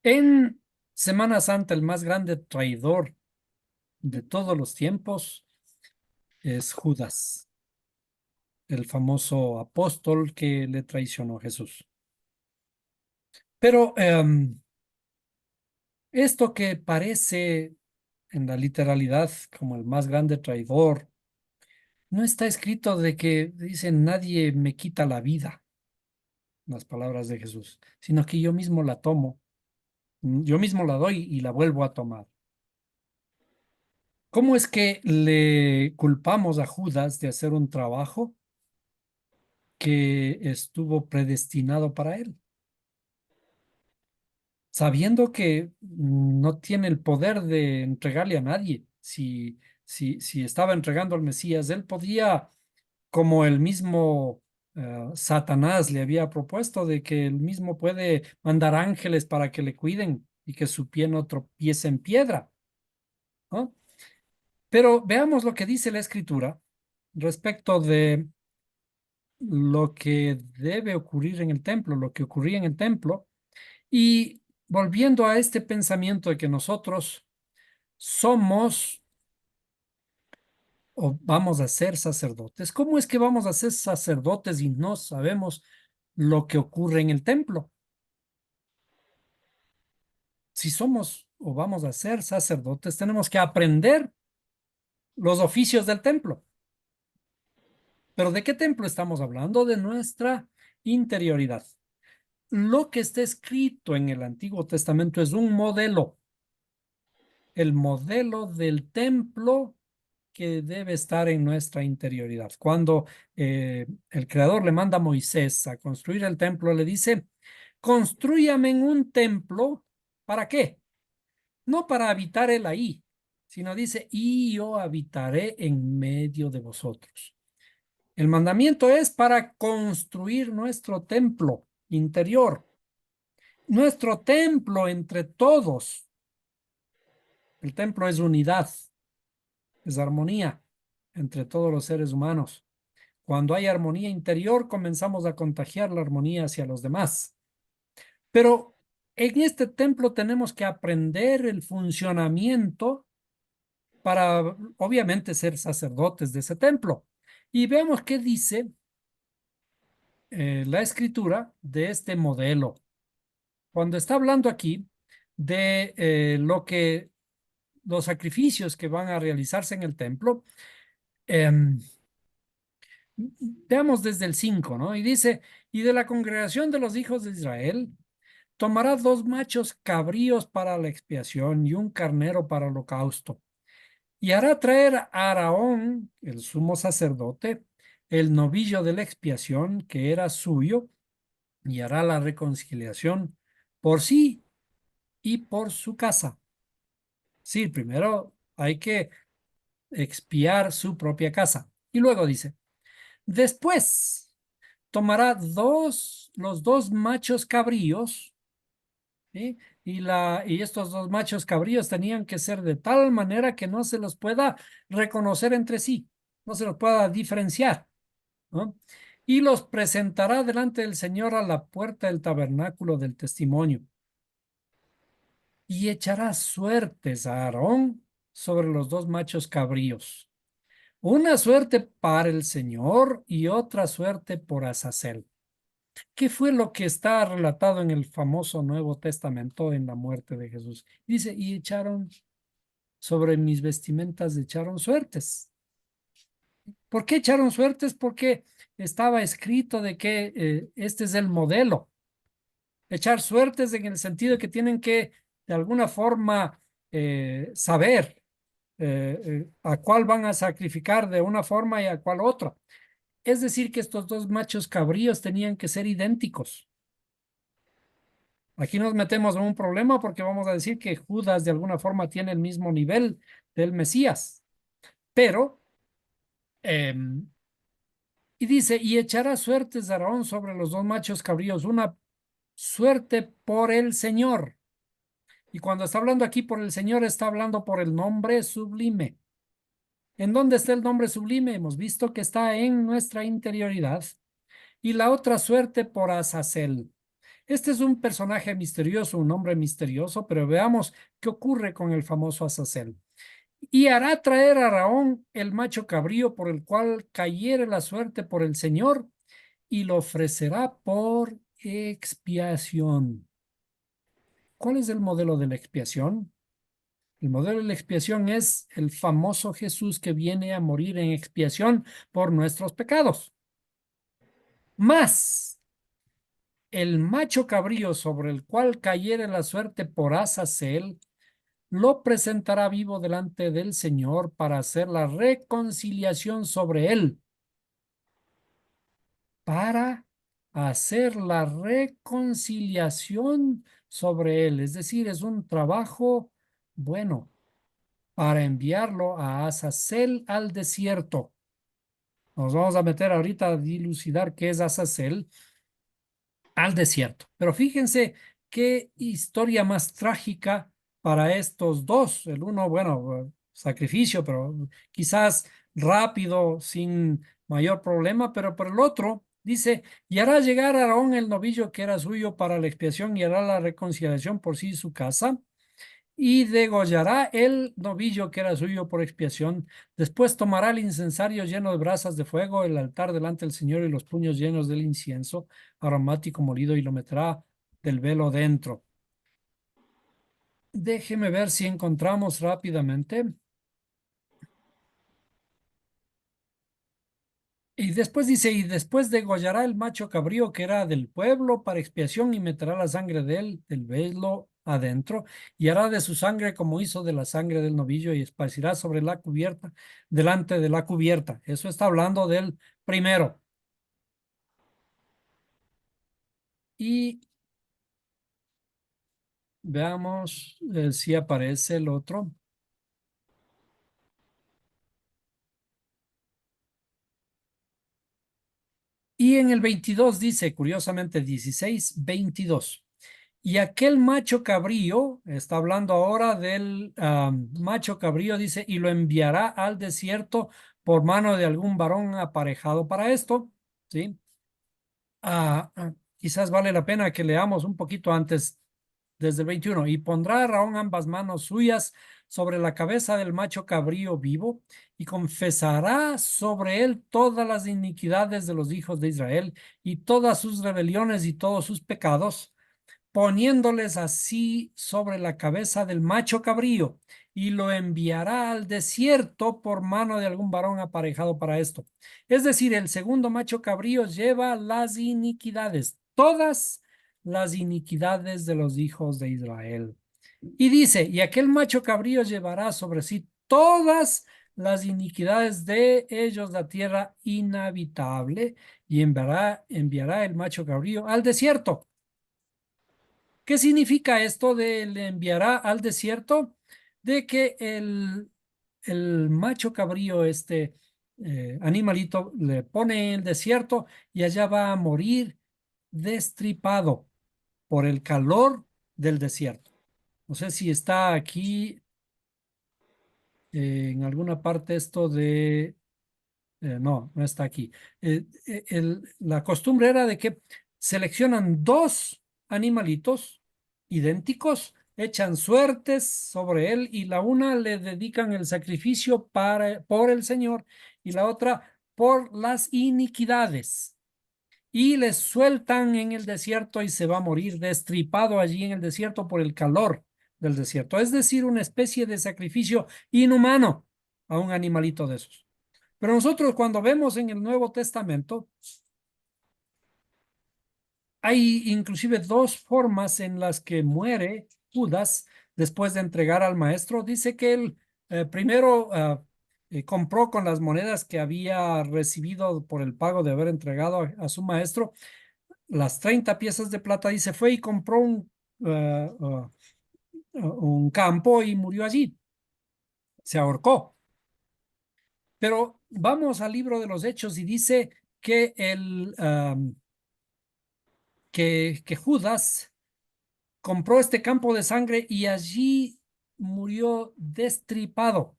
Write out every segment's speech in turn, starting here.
En Semana Santa, el más grande traidor de todos los tiempos es Judas, el famoso apóstol que le traicionó a Jesús. Pero esto que parece en la literalidad como el más grande traidor, no está escrito de que dice nadie me quita la vida, las palabras de Jesús, sino que yo mismo la tomo, yo mismo la doy y la vuelvo a tomar. ¿Cómo es que le culpamos a Judas de hacer un trabajo que estuvo predestinado para él, sabiendo que no tiene el poder de entregarle a nadie? Si estaba entregando al Mesías, él podía, como el mismo Satanás le había propuesto, de que él mismo puede mandar ángeles para que le cuiden y que su pie no tropiece en piedra, ¿no? Pero veamos lo que dice la Escritura respecto de lo que debe ocurrir en el templo, lo que ocurría en el templo. Y volviendo a este pensamiento de que nosotros somos o vamos a ser sacerdotes, ¿cómo es que vamos a ser sacerdotes y no sabemos lo que ocurre en el templo? Si somos o vamos a ser sacerdotes, tenemos que aprender los oficios del templo. ¿Pero de qué templo estamos hablando? De nuestra interioridad. Lo que está escrito en el Antiguo Testamento es un modelo, el modelo del templo que debe estar en nuestra interioridad. Cuando el Creador le manda a Moisés a construir el templo, le dice, construyame en un templo, ¿para qué? No para habitar él ahí, sino dice, y yo habitaré en medio de vosotros. El mandamiento es para construir nuestro templo interior, nuestro templo entre todos. El templo es unidad, es armonía entre todos los seres humanos. Cuando hay armonía interior, comenzamos a contagiar la armonía hacia los demás. Pero en este templo tenemos que aprender el funcionamiento para, obviamente, ser sacerdotes de ese templo. Y vemos qué dice la escritura de este modelo. Cuando está hablando aquí de los sacrificios que van a realizarse en el templo, em, veamos desde el 5, ¿no? Y dice, y de la congregación de los hijos de Israel, tomará dos machos cabríos para la expiación y un carnero para el holocausto. Y hará traer a Aarón, el sumo sacerdote, el novillo de la expiación que era suyo, y hará la reconciliación por sí y por su casa. Sí, primero hay que expiar su propia casa. Y luego dice, después tomará los dos machos cabríos, ¿sí? Y estos dos machos cabríos tenían que ser de tal manera que no se los pueda reconocer entre sí, no se los pueda diferenciar, ¿no? Y los presentará delante del Señor a la puerta del tabernáculo del testimonio. Y echará suertes a Aarón sobre los dos machos cabríos. Una suerte para el Señor y otra suerte por Azazel. ¿Qué fue lo que está relatado en el famoso Nuevo Testamento en la muerte de Jesús? Dice, y echaron sobre mis vestimentas, echaron suertes. ¿Por qué echaron suertes? Porque estaba escrito de que este es el modelo. Echar suertes en el sentido de que tienen que, de alguna forma, saber a cuál van a sacrificar de una forma y a cuál otra. Es decir, que estos dos machos cabríos tenían que ser idénticos. Aquí nos metemos en un problema porque vamos a decir que Judas de alguna forma tiene el mismo nivel del Mesías, pero, y dice, y echará suertes de Aarón sobre los dos machos cabríos, una suerte por el Señor. Y cuando está hablando aquí por el Señor, está hablando por el nombre sublime. ¿En dónde está el nombre sublime? Hemos visto que está en nuestra interioridad. Y la otra suerte por Azazel. Este es un personaje misterioso, un hombre misterioso, pero veamos qué ocurre con el famoso Azazel. Y hará traer a Araón el macho cabrío por el cual cayere la suerte por el Señor y lo ofrecerá por expiación. ¿Cuál es el modelo de la expiación? El modelo de la expiación es el famoso Jesús que viene a morir en expiación por nuestros pecados. Más el macho cabrío sobre el cual cayere la suerte por Azazel, lo presentará vivo delante del Señor para hacer la reconciliación sobre él, para hacer la reconciliación sobre él. Es decir, es un trabajo bueno para enviarlo a Azazel al desierto. Nos vamos a meter ahorita a dilucidar qué es Azazel al desierto. Pero fíjense qué historia más trágica para estos dos. El uno, bueno, sacrificio, pero quizás rápido, sin mayor problema, pero por el otro, dice, y hará llegar a Aarón el novillo que era suyo para la expiación y hará la reconciliación por sí y su casa y degollará el novillo que era suyo por expiación. Después tomará el incensario lleno de brasas de fuego, el altar delante del Señor y los puños llenos del incienso aromático molido y lo meterá del velo dentro. Déjeme ver si encontramos rápidamente. Y después dice, y después degollará el macho cabrío que era del pueblo para expiación y meterá la sangre de él, del velo adentro, y hará de su sangre como hizo de la sangre del novillo y esparcirá sobre la cubierta, delante de la cubierta. Eso está hablando del primero. Y veamos si aparece el otro. Y en el 22 dice, curiosamente 16, 22. Y aquel macho cabrío, está hablando ahora del macho cabrío, dice, y lo enviará al desierto por mano de algún varón aparejado para esto, ¿sí? Quizás vale la pena que leamos un poquito antes, desde el 21. Y pondrá a Aarón ambas manos suyas sobre la cabeza del macho cabrío vivo y confesará sobre él todas las iniquidades de los hijos de Israel y todas sus rebeliones y todos sus pecados poniéndoles así sobre la cabeza del macho cabrío, y lo enviará al desierto por mano de algún varón aparejado para esto. Es decir, el segundo macho cabrío lleva las iniquidades, todas las iniquidades de los hijos de Israel. Y dice, y aquel macho cabrío llevará sobre sí todas las iniquidades de ellos la tierra inhabitable, y enviará el macho cabrío al desierto. ¿Qué significa esto de le enviará al desierto? De que el macho cabrío, este animalito, le pone en el desierto y allá va a morir destripado por el calor del desierto. No sé si está aquí en alguna parte esto de no, no está aquí. La costumbre era de que seleccionan dos animalitos idénticos, echan suertes sobre él y la una le dedican el sacrificio por el Señor y la otra por las iniquidades. Y les sueltan en el desierto y se va a morir destripado allí en el desierto por el calor del desierto. Es decir, una especie de sacrificio inhumano a un animalito de esos. Pero nosotros cuando vemos en el Nuevo Testamento, hay inclusive dos formas en las que muere Judas después de entregar al maestro. Dice que él primero compró con las monedas que había recibido por el pago de haber entregado a su maestro las 30 piezas de plata. Dice, fue y compró un campo y murió allí. Se ahorcó. Pero vamos al libro de los Hechos y dice que que Judas compró este campo de sangre y allí murió destripado.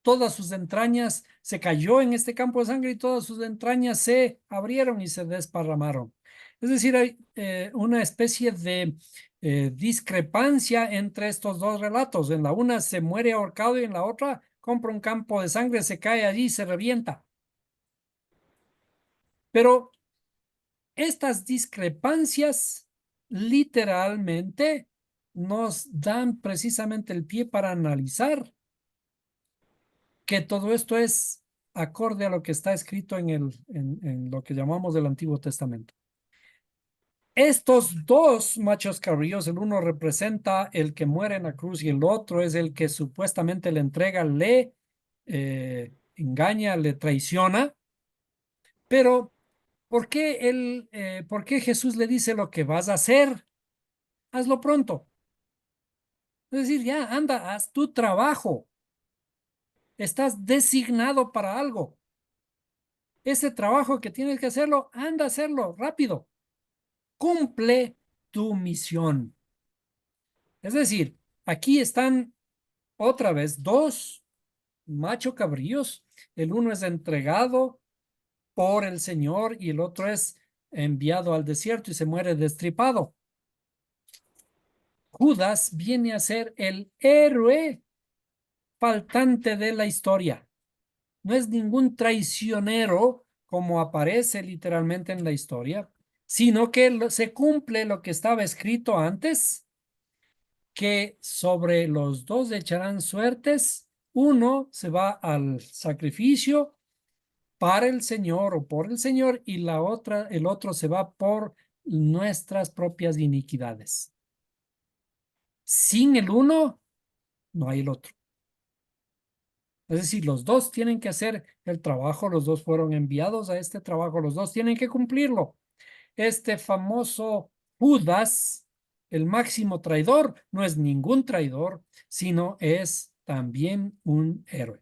Todas sus entrañas se cayó en este campo de sangre y todas sus entrañas se abrieron y se desparramaron. Es decir, hay una especie de discrepancia entre estos dos relatos. En la una se muere ahorcado y en la otra compra un campo de sangre, se cae allí y se revienta. Pero estas discrepancias literalmente nos dan precisamente el pie para analizar que todo esto es acorde a lo que está escrito en lo que llamamos el Antiguo Testamento. Estos dos machos cabríos, el uno representa el que muere en la cruz y el otro es el que supuestamente le entrega, le engaña, le traiciona. Pero, ¿por qué Jesús le dice lo que vas a hacer? Hazlo pronto. Es decir, ya, anda, haz tu trabajo. Estás designado para algo. Ese trabajo que tienes que hacerlo, anda a hacerlo rápido. Cumple tu misión. Es decir, aquí están otra vez dos macho cabríos. El uno es entregado por el Señor y el otro es enviado al desierto y se muere destripado. Judas viene a ser el héroe faltante de la historia. No es ningún traicionero como aparece literalmente en la historia, sino que se cumple lo que estaba escrito antes, que sobre los dos echarán suertes, uno se va al sacrificio para el Señor o por el Señor y el otro se va por nuestras propias iniquidades. Sin el uno, no hay el otro. Es decir, los dos tienen que hacer el trabajo, los dos fueron enviados a este trabajo, los dos tienen que cumplirlo. Este famoso Judas, el máximo traidor, no es ningún traidor, sino es también un héroe.